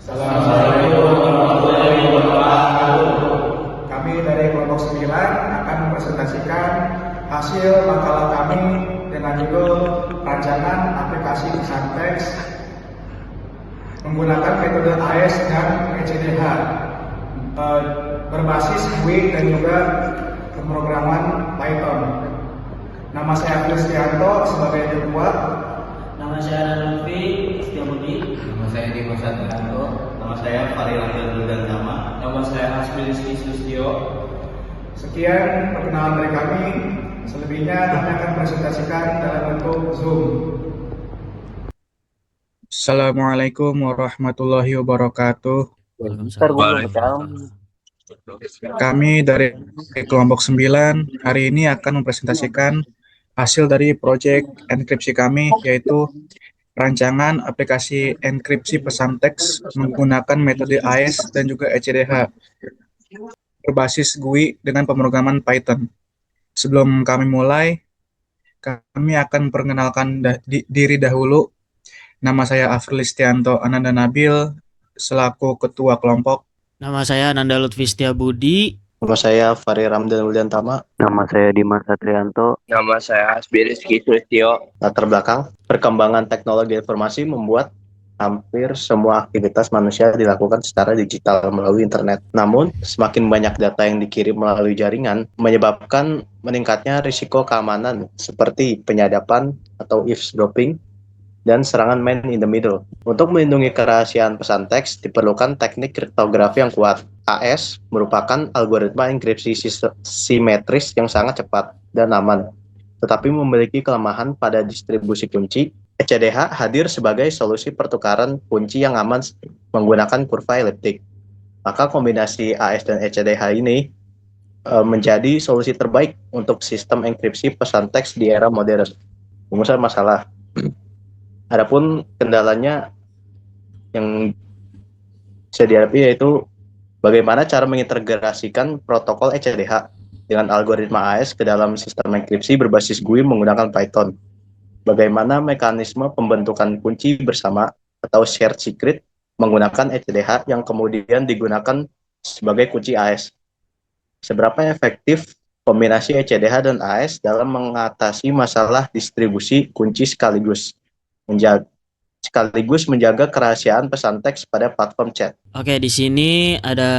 Assalamualaikum warahmatullahi wabarakatuh. Kami dari kelompok 9 akan mempresentasikan hasil makalah kami dengan judul rancangan aplikasi pesan teks menggunakan metode AES dan ECDH berbasis GUI dan juga pemrograman Python. Nama saya Kristianto sebagai ketua. Nama saya Lutfi Setiabudi. Nama saya Dimas Satranto. Nama saya Fari Ramdan dan Nama. Nama saya Hasbi Rizky Sustio. Sekian perkenalan dari kami. Selebihnya kami akan presentasikan dalam bentuk Zoom. Assalamualaikum warahmatullahi wabarakatuh. Kami dari kelompok 9 hari ini akan mempresentasikan hasil dari proyek enkripsi kami, yaitu rancangan aplikasi enkripsi pesan teks menggunakan metode AES dan juga ECDH berbasis GUI dengan pemrograman Python. Sebelum kami mulai, kami akan perkenalkan diri dahulu. Nama saya Afril Istianto Ananda Nabil selaku ketua kelompok. Nama saya Nanda Lutfi Setiabudi. Nama saya Fari Ramdan dan Tama. Nama saya Dimas Satrianto. Nama saya Hasbi Rizky Sustio. Latar belakang, perkembangan teknologi informasi membuat hampir semua aktivitas manusia dilakukan secara digital melalui internet. Namun, semakin banyak data yang dikirim melalui jaringan menyebabkan meningkatnya risiko keamanan seperti penyadapan atau eavesdropping dan serangan man in the middle. Untuk melindungi kerahasiaan pesan teks, diperlukan teknik kriptografi yang kuat. AES merupakan algoritma enkripsi simetris yang sangat cepat dan aman, tetapi memiliki kelemahan pada distribusi kunci. ECDH hadir sebagai solusi pertukaran kunci yang aman menggunakan kurva eliptik. Maka kombinasi AES dan ECDH ini menjadi solusi terbaik untuk sistem enkripsi pesan teks di era modern. Rumusan masalah. Adapun kendalanya yang bisa dihadapi yaitu bagaimana cara mengintegrasikan protokol ECDH dengan algoritma AES ke dalam sistem enkripsi berbasis GUI menggunakan Python. Bagaimana mekanisme pembentukan kunci bersama atau shared secret menggunakan ECDH yang kemudian digunakan sebagai kunci AES. Seberapa efektif kombinasi ECDH dan AES dalam mengatasi masalah distribusi kunci sekaligus menjaga kerahasiaan pesan teks pada platform chat. Oke, di sini ada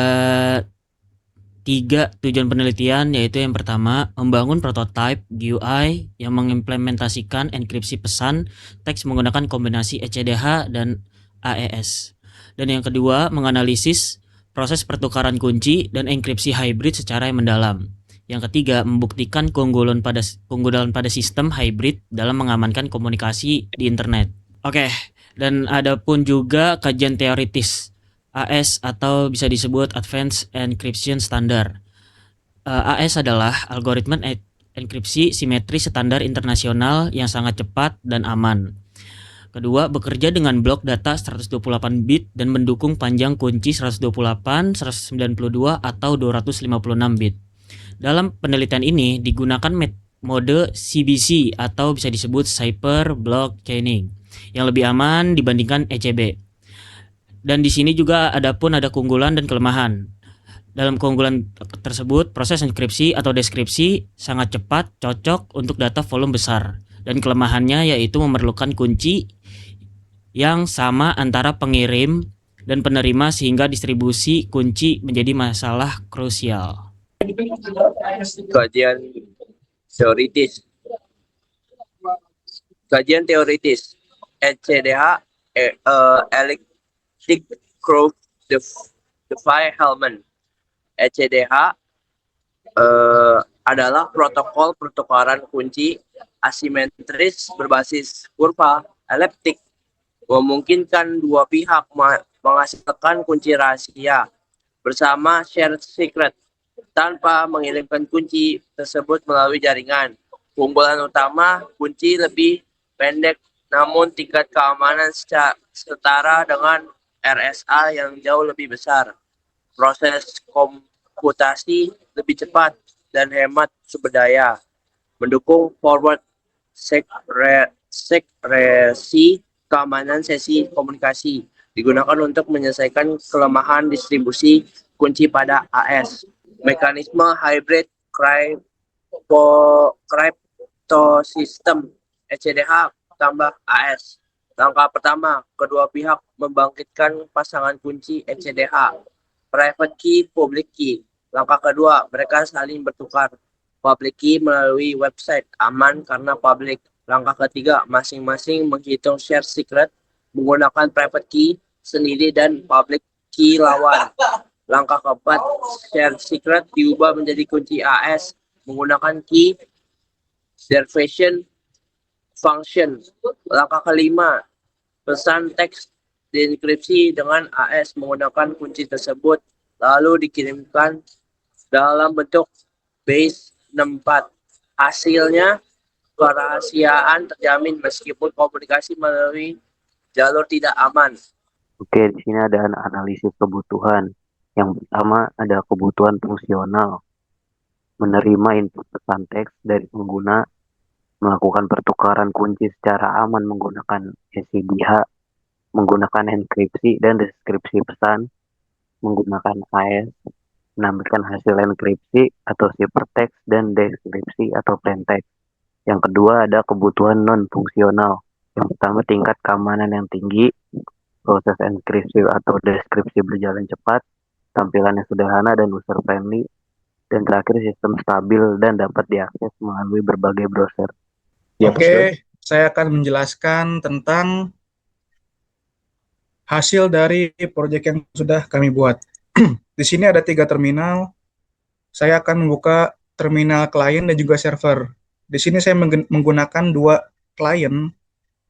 3 tujuan penelitian, yaitu yang pertama, membangun prototipe GUI yang mengimplementasikan enkripsi pesan teks menggunakan kombinasi ECDH dan AES. Dan yang kedua, menganalisis proses pertukaran kunci dan enkripsi hybrid secara yang mendalam. Yang ketiga, membuktikan keunggulan pada sistem hybrid dalam mengamankan komunikasi di internet. Oke, dan ada pun juga kajian teoritis AES atau bisa disebut Advanced Encryption Standard. AES adalah algoritma enkripsi simetris standar internasional yang sangat cepat dan aman. Kedua, bekerja dengan blok data 128 bit dan mendukung panjang kunci 128, 192, atau 256 bit. Dalam penelitian ini digunakan mode CBC atau bisa disebut Cipher Block Chaining yang lebih aman dibandingkan ECB. Dan di sini juga ada keunggulan dan kelemahan. Dalam keunggulan tersebut, proses enkripsi atau deskripsi sangat cepat, cocok untuk data volume besar. Dan kelemahannya yaitu memerlukan kunci yang sama antara pengirim dan penerima sehingga distribusi kunci menjadi masalah krusial. Kajian teoritis ECDH Elliptic Curve Diffie-Hellman. ECDH adalah protokol pertukaran kunci asimetris berbasis kurva eliptik, memungkinkan dua pihak menghasilkan kunci rahasia bersama shared secret tanpa mengirimkan kunci tersebut melalui jaringan. Keunggulan utama, kunci lebih pendek namun tingkat keamanan setara dengan RSA yang jauh lebih besar. Proses komputasi lebih cepat dan hemat sumber daya. Mendukung forward secrecy keamanan sesi komunikasi. digunakan untuk menyelesaikan kelemahan distribusi kunci pada AS. Mekanisme hybrid cryptosystem ECDH tambah AS. Langkah pertama, kedua pihak membangkitkan pasangan kunci ECDH, private key, public key. Langkah kedua, mereka saling bertukar public key melalui website aman karena public. Langkah ketiga, masing-masing menghitung share secret menggunakan private key sendiri dan public key lawan. Langkah keempat, share secret diubah menjadi kunci AS menggunakan key derivation function. Langkah kelima, pesan teks dienkripsi dengan AS menggunakan kunci tersebut lalu dikirimkan dalam bentuk base 64. Hasilnya, kerahasiaan terjamin meskipun komunikasi melalui jalur tidak aman. Oke, di sini ada analisis kebutuhan. Yang pertama ada kebutuhan fungsional, menerima input pesan teks dari pengguna, melakukan pertukaran kunci secara aman menggunakan ECDH, menggunakan enkripsi dan deskripsi pesan, menggunakan AES, menampilkan hasil enkripsi atau ciphertext dan deskripsi atau plaintext. Yang kedua ada kebutuhan non-fungsional. Yang pertama tingkat keamanan yang tinggi, proses enkripsi atau deskripsi berjalan cepat, tampilannya sederhana dan user friendly, dan terakhir sistem stabil dan dapat diakses melalui berbagai browser. Ya, Mas Bro. Oke, saya akan menjelaskan tentang hasil dari proyek yang sudah kami buat. Di sini ada 3 terminal. Saya akan membuka terminal klien dan juga server. Di sini saya menggunakan 2 klien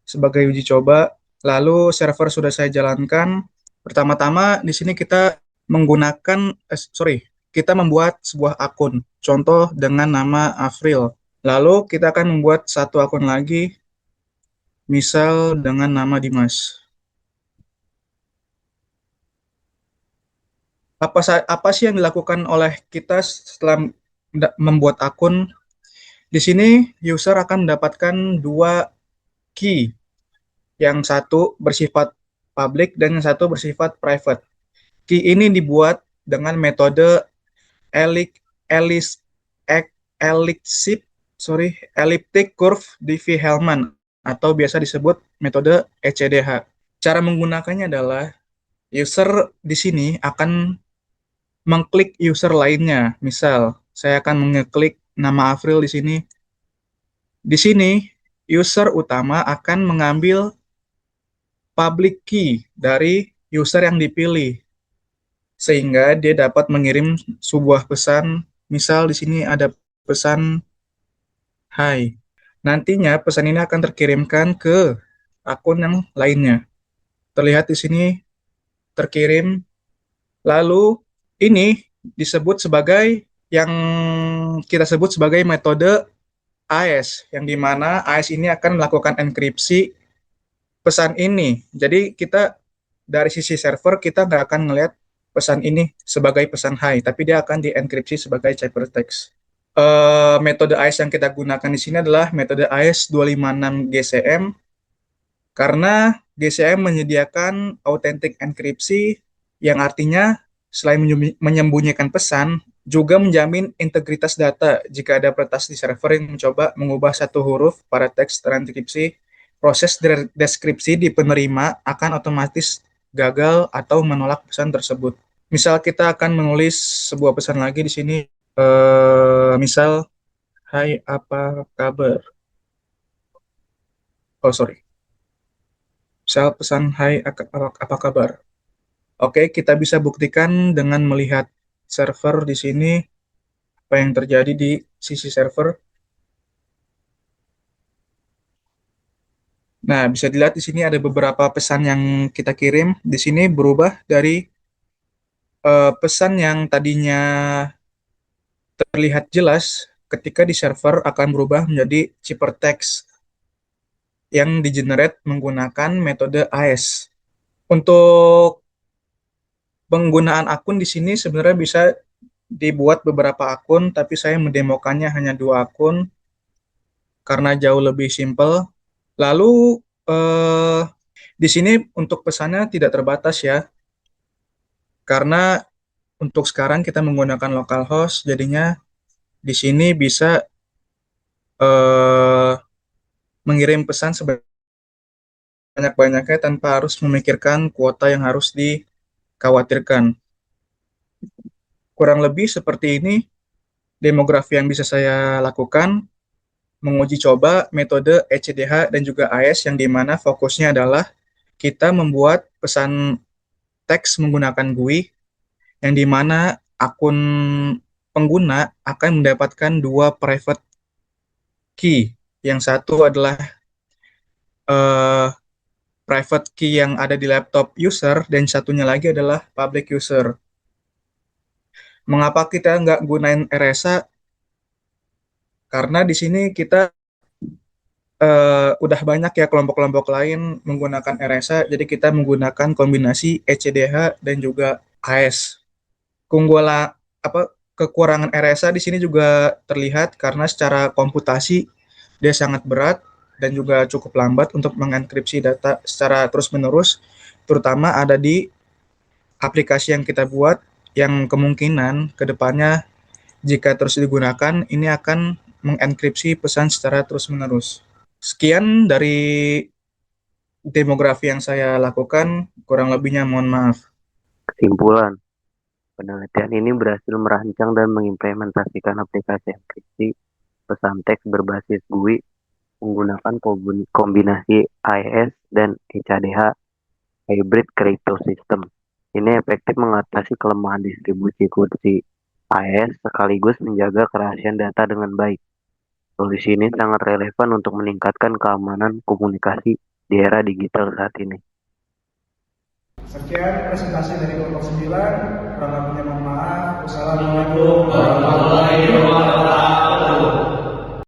sebagai uji coba. Lalu server sudah saya jalankan. Pertama-tama di sini kita kita membuat sebuah akun. Contoh dengan nama Afril. Lalu kita akan membuat satu akun lagi, misal dengan nama Dimas. Apa sih yang dilakukan oleh kita setelah membuat akun? Di sini user akan mendapatkan 2 key. Yang satu bersifat public dan yang satu bersifat private. Key ini dibuat dengan metode elliptic curve Diffie-Hellman atau biasa disebut metode ECDH. Cara menggunakannya adalah user di sini akan mengklik user lainnya. Misal, saya akan mengeklik nama Afril di sini. Di sini, user utama akan mengambil public key dari user yang dipilih, sehingga dia dapat mengirim sebuah pesan. Misal di sini ada pesan "Hai". Nantinya pesan ini akan terkirimkan ke akun yang lainnya. Terlihat di sini terkirim. Lalu ini disebut sebagai yang kita sebut sebagai metode AES, yang dimana AES ini akan melakukan enkripsi pesan ini. Jadi kita dari sisi server kita nggak akan melihat pesan ini sebagai pesan "Hai", tapi dia akan dienkripsi sebagai ciphertext. Metode AES yang kita gunakan di sini adalah metode AES 256 GCM, karena GCM menyediakan authentic enkripsi, yang artinya selain menyembunyikan pesan, juga menjamin integritas data. Jika ada peretas di server yang mencoba mengubah satu huruf pada teks terenkripsi, proses deskripsi di penerima akan otomatis gagal atau menolak pesan tersebut. Misal kita akan menulis sebuah pesan lagi di sini, misal "Hai, apa kabar?" Misal pesan "Hai, apa kabar?" Oke, kita bisa buktikan dengan melihat server di sini, apa yang terjadi di sisi server. Nah, bisa dilihat di sini ada beberapa pesan yang kita kirim. Di sini berubah dari pesan yang tadinya terlihat jelas, ketika di server akan berubah menjadi ciphertext yang digenerate menggunakan metode AES. Untuk penggunaan akun di sini sebenarnya bisa dibuat beberapa akun, tapi saya mendemokannya hanya 2 akun karena jauh lebih simpel. Lalu Di sini untuk pesannya tidak terbatas ya, karena untuk sekarang kita menggunakan localhost, jadinya di sini bisa eh, mengirim pesan sebanyak-banyaknya tanpa harus memikirkan kuota yang harus dikhawatirkan. Kurang lebih seperti ini demografi yang bisa saya lakukan, menguji coba metode ECDH dan juga AS yang dimana fokusnya adalah kita membuat pesan teks menggunakan GUI yang dimana akun pengguna akan mendapatkan dua private key. Yang satu adalah eh, private key yang ada di laptop user dan satunya lagi adalah public user. Mengapa kita nggak gunain RSA? Karena di sini kita udah banyak ya kelompok-kelompok lain menggunakan RSA, jadi kita menggunakan kombinasi ECDH dan juga AS. Keunggulan kekurangan RSA di sini juga terlihat karena secara komputasi dia sangat berat dan juga cukup lambat untuk mengenkripsi data secara terus-menerus, terutama ada di aplikasi yang kita buat yang kemungkinan kedepannya jika terus digunakan ini akan mengenkripsi pesan secara terus-menerus. Sekian dari demografi yang saya lakukan, kurang lebihnya mohon maaf. Kesimpulan, penelitian ini berhasil merancang dan mengimplementasikan aplikasi enkripsi pesan teks berbasis GUI menggunakan kombinasi AES dan HADH Hybrid Crypto System. Ini efektif mengatasi kelemahan distribusi kunci AES sekaligus menjaga kerahasiaan data dengan baik. Solusi ini sangat relevan untuk meningkatkan keamanan komunikasi di era digital saat ini. Sekian presentasi dari kelompok 9. Kurang lebihnya mohon maaf. Wassalamualaikum warahmatullahi wabarakatuh.